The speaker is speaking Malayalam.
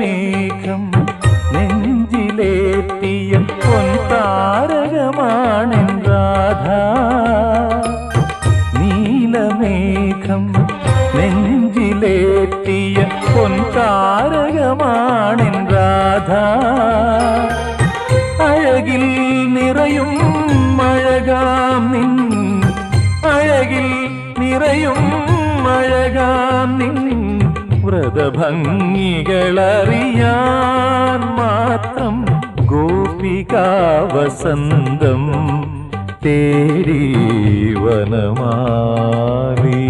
നീലമേഘം നെഞ്ചിലേറ്റിയ പൊൻതാരകമാണെൻ രാധ. നീലമേഘം നെഞ്ചിലേറ്റിയ പൊൻതാരകമാണെൻ രാധ. അഴകിൽ നിറയും അഴകാം നിൻ, അഴകിൽ നിറയും അഴകാം നിൻ വ്രതഭംഗികളറിയാൻ മാത്രം ഗോപികാ വസന്തം തേടി വനമാലി.